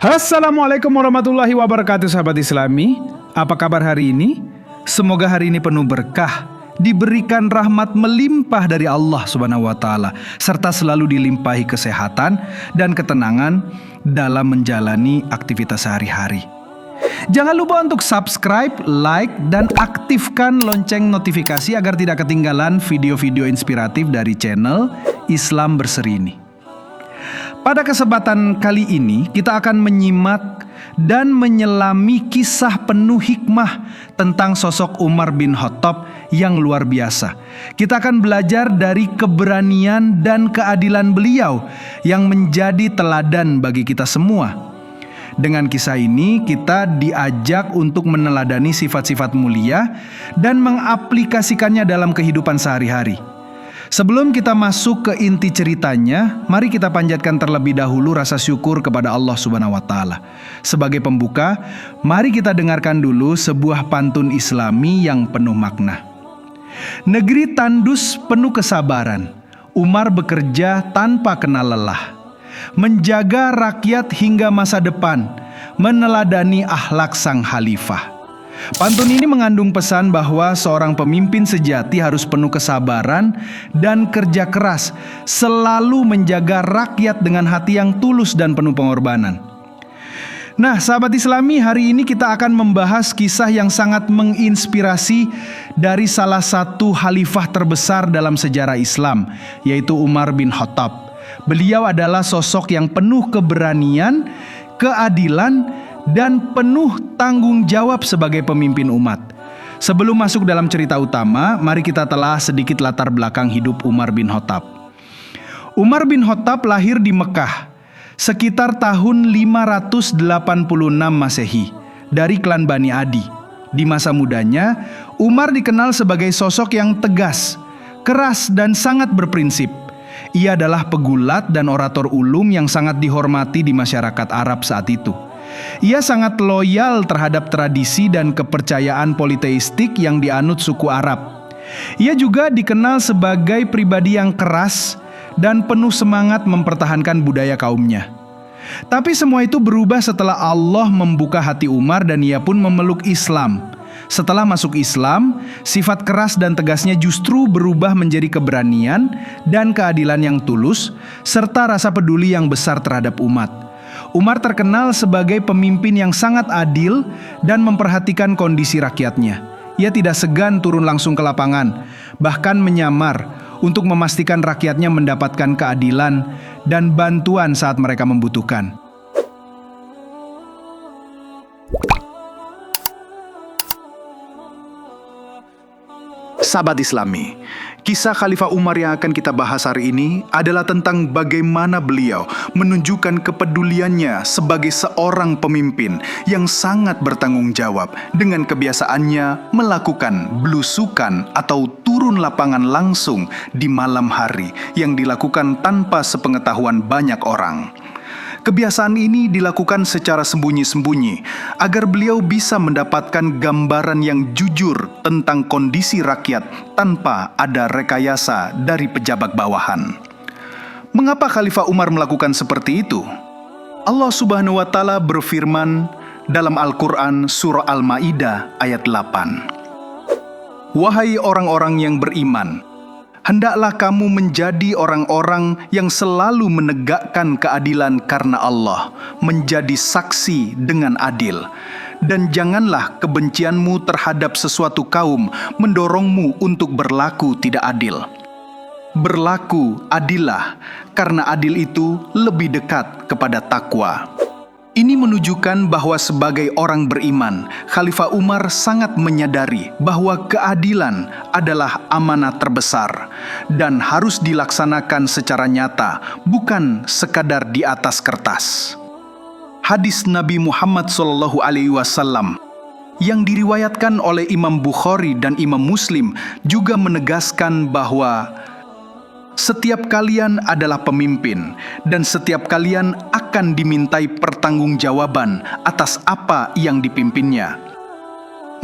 Assalamualaikum warahmatullahi wabarakatuh, sahabat Islami. Apa kabar hari ini? Semoga hari ini penuh berkah, diberikan rahmat melimpah dari Allah Subhanahu wa Ta'ala, serta selalu dilimpahi kesehatan dan ketenangan dalam menjalani aktivitas sehari-hari. Jangan lupa untuk subscribe, like, dan aktifkan lonceng notifikasi agar tidak ketinggalan video-video inspiratif dari channel Islam Berseri ini. Pada kesempatan kali ini, kita akan menyimak dan menyelami kisah penuh hikmah tentang sosok Umar bin Khattab yang luar biasa. Kita akan belajar dari keberanian dan keadilan beliau yang menjadi teladan bagi kita semua. Dengan kisah ini, kita diajak untuk meneladani sifat-sifat mulia dan mengaplikasikannya dalam kehidupan sehari-hari. Sebelum kita masuk ke inti ceritanya, mari kita panjatkan terlebih dahulu rasa syukur kepada Allah Subhanahu wa Ta'ala. Sebagai pembuka, mari kita dengarkan dulu sebuah pantun Islami yang penuh makna. Negeri tandus penuh kesabaran, Umar bekerja tanpa kenal lelah. Menjaga rakyat hingga masa depan, meneladani akhlak sang khalifah. Pantun ini mengandung pesan bahwa seorang pemimpin sejati harus penuh kesabaran dan kerja keras, selalu menjaga rakyat dengan hati yang tulus dan penuh pengorbanan. Nah, sahabat Islami, hari ini kita akan membahas kisah yang sangat menginspirasi dari salah satu khalifah terbesar dalam sejarah Islam, yaitu Umar bin Khattab. Beliau adalah sosok yang penuh keberanian, keadilan, dan penuh tanggung jawab sebagai pemimpin umat. Sebelum masuk dalam cerita utama, mari kita telah sedikit latar belakang hidup Umar bin Khattab. Umar bin Khattab lahir di Mekah sekitar tahun 586 Masehi dari klan Bani Adi. Di masa mudanya, Umar dikenal sebagai sosok yang tegas, keras, dan sangat berprinsip. Ia adalah pegulat dan orator ulum yang sangat dihormati di masyarakat Arab saat itu. Ia sangat loyal terhadap tradisi dan kepercayaan politeistik yang dianut suku Arab. Ia juga dikenal sebagai pribadi yang keras dan penuh semangat mempertahankan budaya kaumnya. Tapi semua itu berubah setelah Allah membuka hati Umar dan ia pun memeluk Islam. Setelah masuk Islam, sifat keras dan tegasnya justru berubah menjadi keberanian dan keadilan yang tulus, serta rasa peduli yang besar terhadap umat. Umar terkenal sebagai pemimpin yang sangat adil dan memperhatikan kondisi rakyatnya. Ia tidak segan turun langsung ke lapangan, bahkan menyamar untuk memastikan rakyatnya mendapatkan keadilan dan bantuan saat mereka membutuhkan. Sahabat Islami, kisah Khalifah Umar yang akan kita bahas hari ini adalah tentang bagaimana beliau menunjukkan kepeduliannya sebagai seorang pemimpin yang sangat bertanggung jawab dengan kebiasaannya melakukan belusukan atau turun lapangan langsung di malam hari yang dilakukan tanpa sepengetahuan banyak orang. Kebiasaan ini dilakukan secara sembunyi-sembunyi agar beliau bisa mendapatkan gambaran yang jujur tentang kondisi rakyat tanpa ada rekayasa dari pejabat bawahan. Mengapa Khalifah Umar melakukan seperti itu? Allah Subhanahu wa Ta'ala berfirman dalam Al-Quran surah Al-Ma'idah ayat 8. Wahai orang-orang yang beriman, hendaklah kamu menjadi orang-orang yang selalu menegakkan keadilan karena Allah, menjadi saksi dengan adil. Dan janganlah kebencianmu terhadap sesuatu kaum mendorongmu untuk berlaku tidak adil. Berlaku adillah, karena adil itu lebih dekat kepada takwa. Ini menunjukkan bahwa sebagai orang beriman, Khalifah Umar sangat menyadari bahwa keadilan adalah amanat terbesar dan harus dilaksanakan secara nyata, bukan sekadar di atas kertas. Hadis Nabi Muhammad SAW yang diriwayatkan oleh Imam Bukhari dan Imam Muslim juga menegaskan bahwa setiap kalian adalah pemimpin, dan setiap kalian akan dimintai pertanggungjawaban atas apa yang dipimpinnya.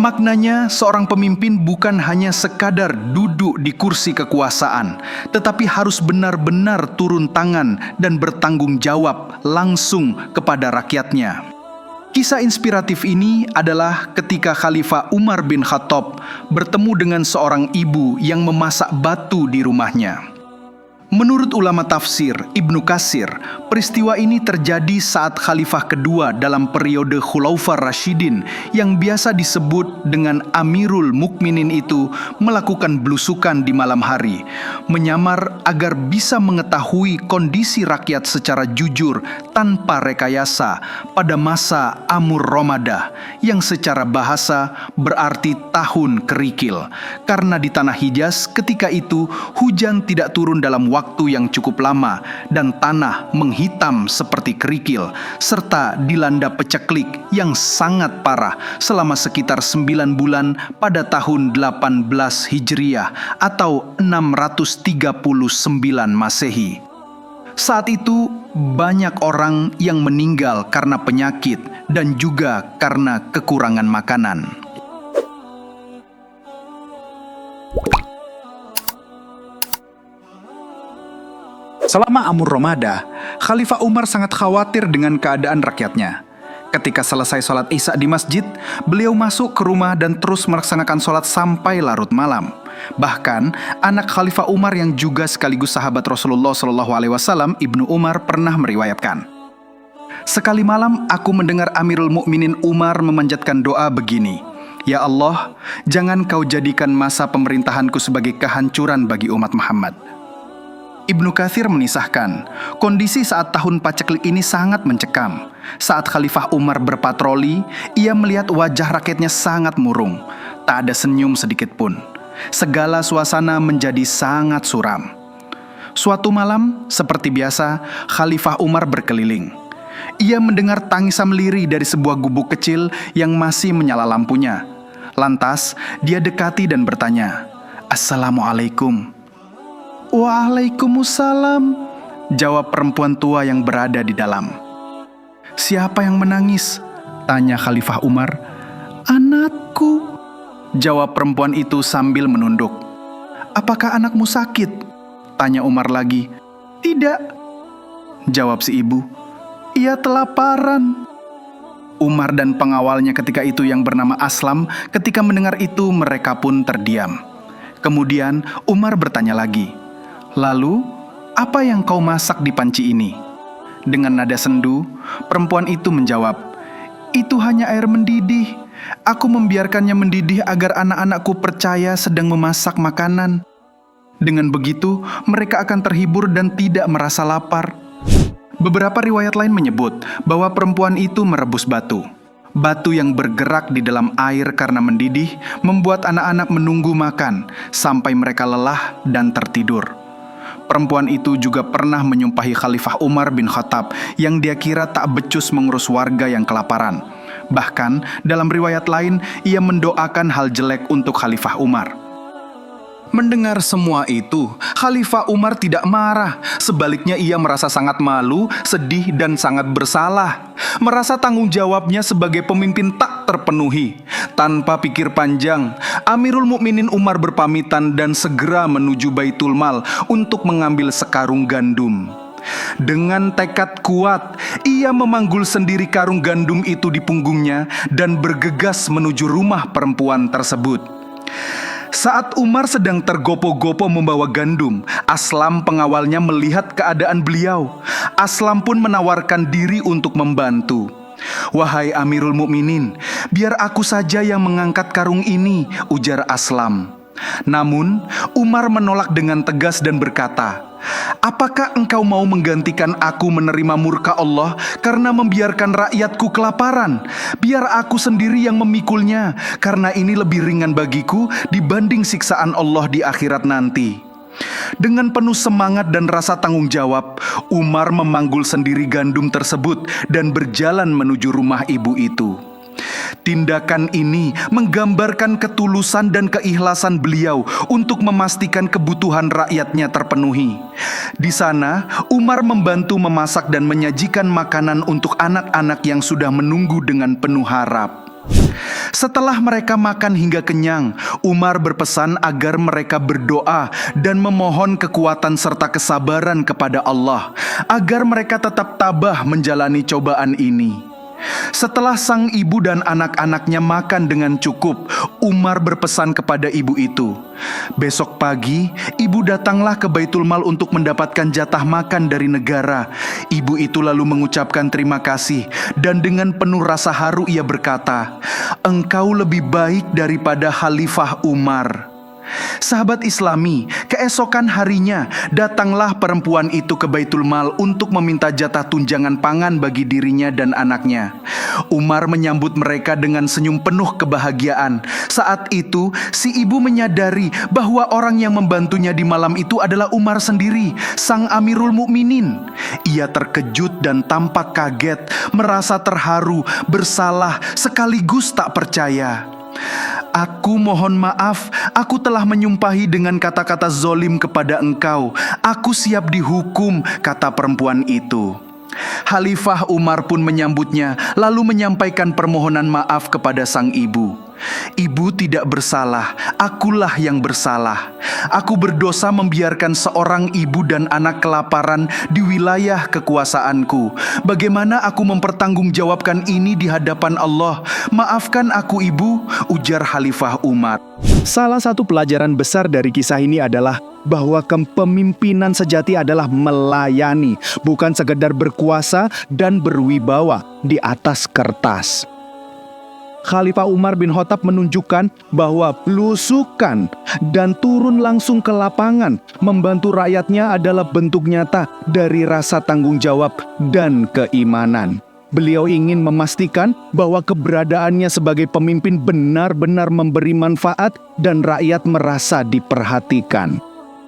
Maknanya, seorang pemimpin bukan hanya sekadar duduk di kursi kekuasaan, tetapi harus benar-benar turun tangan dan bertanggung jawab langsung kepada rakyatnya. Kisah inspiratif ini adalah ketika Khalifah Umar bin Khattab bertemu dengan seorang ibu yang memasak batu di rumahnya. Menurut ulama tafsir Ibnu Katsir, peristiwa ini terjadi saat khalifah kedua dalam periode Khulafaur Rasyidin yang biasa disebut dengan Amirul Mukminin itu melakukan belusukan di malam hari, menyamar agar bisa mengetahui kondisi rakyat secara jujur tanpa rekayasa pada masa Amur Ramadah yang secara bahasa berarti tahun kerikil. Karena di tanah Hijaz ketika itu hujan tidak turun dalam waktu yang cukup lama dan tanah menghitam seperti kerikil serta dilanda peceklik yang sangat parah selama sekitar 9 bulan pada tahun 18 Hijriah atau 639 Masehi. Saat itu banyak orang yang meninggal karena penyakit dan juga karena kekurangan makanan. Selama Amur Ramadah, Khalifah Umar sangat khawatir dengan keadaan rakyatnya. Ketika selesai sholat Isya di masjid, beliau masuk ke rumah dan terus melaksanakan sholat sampai larut malam. Bahkan, anak Khalifah Umar yang juga sekaligus sahabat Rasulullah SAW, Ibnu Umar, pernah meriwayatkan, "Sekali malam aku mendengar Amirul Mukminin Umar memanjatkan doa begini, 'Ya Allah, jangan kau jadikan masa pemerintahanku sebagai kehancuran bagi umat Muhammad.'" Ibnu Katsir menisahkan, kondisi saat tahun paceklik ini sangat mencekam. Saat Khalifah Umar berpatroli, ia melihat wajah rakyatnya sangat murung. Tak ada senyum sedikit pun. Segala suasana menjadi sangat suram. Suatu malam, seperti biasa, Khalifah Umar berkeliling. Ia mendengar tangisan lirih dari sebuah gubuk kecil yang masih menyala lampunya. Lantas, dia dekati dan bertanya, "Assalamualaikum." "Waalaikumsalam," jawab perempuan tua yang berada di dalam. "Siapa yang menangis?" tanya Khalifah Umar. "Anakku," jawab perempuan itu sambil menunduk. "Apakah anakmu sakit?" tanya Umar lagi. "Tidak," jawab si ibu. "Ia kelaparan." Umar dan pengawalnya ketika itu yang bernama Aslam, ketika mendengar itu mereka pun terdiam. Kemudian Umar bertanya lagi, "Lalu, apa yang kau masak di panci ini?" Dengan nada sendu, perempuan itu menjawab, "Itu hanya air mendidih. Aku membiarkannya mendidih agar anak-anakku percaya sedang memasak makanan. Dengan begitu, mereka akan terhibur dan tidak merasa lapar." Beberapa riwayat lain menyebut bahwa perempuan itu merebus batu. Batu yang bergerak di dalam air karena mendidih membuat anak-anak menunggu makan sampai mereka lelah dan tertidur. Perempuan itu juga pernah menyumpahi Khalifah Umar bin Khattab yang dia kira tak becus mengurus warga yang kelaparan. Bahkan dalam riwayat lain ia mendoakan hal jelek untuk Khalifah Umar. Mendengar semua itu, Khalifah Umar tidak marah. Sebaliknya ia merasa sangat malu, sedih, dan sangat bersalah. Merasa tanggung jawabnya sebagai pemimpin tak terpenuhi. Tanpa pikir panjang, Amirul Mukminin Umar berpamitan dan segera menuju Baitul Mal untuk mengambil sekarung gandum. Dengan tekad kuat, ia memanggul sendiri karung gandum itu di punggungnya dan bergegas menuju rumah perempuan tersebut. Saat Umar sedang tergopoh-gopoh membawa gandum, Aslam pengawalnya melihat keadaan beliau. Aslam pun menawarkan diri untuk membantu. "Wahai Amirul Mukminin, biar aku saja yang mengangkat karung ini," ujar Aslam. Namun, Umar menolak dengan tegas dan berkata, "Apakah engkau mau menggantikan aku menerima murka Allah karena membiarkan rakyatku kelaparan? Biar aku sendiri yang memikulnya, karena ini lebih ringan bagiku dibanding siksaan Allah di akhirat nanti." Dengan penuh semangat dan rasa tanggung jawab, Umar memanggul sendiri gandum tersebut dan berjalan menuju rumah ibu itu. Tindakan ini menggambarkan ketulusan dan keikhlasan beliau untuk memastikan kebutuhan rakyatnya terpenuhi. Di sana, Umar membantu memasak dan menyajikan makanan untuk anak-anak yang sudah menunggu dengan penuh harap. Setelah mereka makan hingga kenyang, Umar berpesan agar mereka berdoa dan memohon kekuatan serta kesabaran kepada Allah, agar mereka tetap tabah menjalani cobaan ini. Setelah sang ibu dan anak-anaknya makan dengan cukup, Umar berpesan kepada ibu itu. Besok pagi, ibu datanglah ke Baitul Mal untuk mendapatkan jatah makan dari negara. Ibu itu lalu mengucapkan terima kasih, dan dengan penuh rasa haru ia berkata, "Engkau lebih baik daripada Khalifah Umar." Sahabat Islami, keesokan harinya datanglah perempuan itu ke Baitul Mal untuk meminta jatah tunjangan pangan bagi dirinya dan anaknya. Umar menyambut mereka dengan senyum penuh kebahagiaan. Saat itu, si ibu menyadari bahwa orang yang membantunya di malam itu adalah Umar sendiri, sang Amirul Mukminin. Ia terkejut dan tampak kaget, merasa terharu, bersalah, sekaligus tak percaya. "Aku mohon maaf, aku telah menyumpahi dengan kata-kata zolim kepada engkau. Aku siap dihukum," kata perempuan itu. Khalifah Umar pun menyambutnya, lalu menyampaikan permohonan maaf kepada sang ibu. "Ibu tidak bersalah, akulah yang bersalah. Aku berdosa membiarkan seorang ibu dan anak kelaparan di wilayah kekuasaanku. Bagaimana aku mempertanggungjawabkan ini di hadapan Allah? Maafkan aku, ibu," ujar Khalifah Umar. Salah satu pelajaran besar dari kisah ini adalah bahwa kepemimpinan sejati adalah melayani, bukan sekedar berkuasa dan berwibawa di atas kertas. Khalifah Umar bin Khattab menunjukkan bahwa belusukan dan turun langsung ke lapangan membantu rakyatnya adalah bentuk nyata dari rasa tanggung jawab dan keimanan. Beliau ingin memastikan bahwa keberadaannya sebagai pemimpin benar-benar memberi manfaat dan rakyat merasa diperhatikan.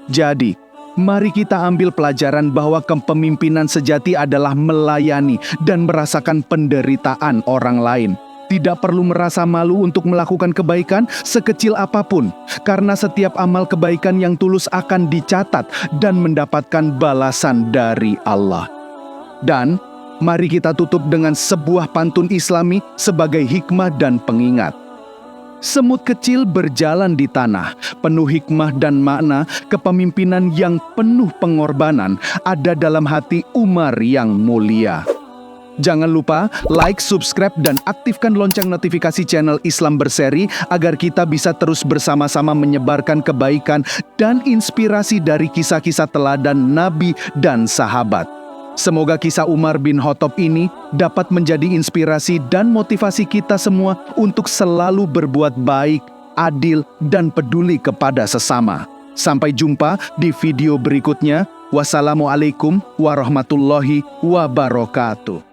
Jadi, mari kita ambil pelajaran bahwa kepemimpinan sejati adalah melayani dan merasakan penderitaan orang lain. Tidak perlu merasa malu untuk melakukan kebaikan sekecil apapun, karena setiap amal kebaikan yang tulus akan dicatat dan mendapatkan balasan dari Allah. Dan mari kita tutup dengan sebuah pantun Islami sebagai hikmah dan pengingat. Semut kecil berjalan di tanah, penuh hikmah dan makna. Kepemimpinan yang penuh pengorbanan ada dalam hati Umar yang mulia. Jangan lupa like, subscribe, dan aktifkan lonceng notifikasi channel Islam Berseri agar kita bisa terus bersama-sama menyebarkan kebaikan dan inspirasi dari kisah-kisah teladan Nabi dan sahabat. Semoga kisah Umar bin Khattab ini dapat menjadi inspirasi dan motivasi kita semua untuk selalu berbuat baik, adil, dan peduli kepada sesama. Sampai jumpa di video berikutnya. Wassalamualaikum warahmatullahi wabarakatuh.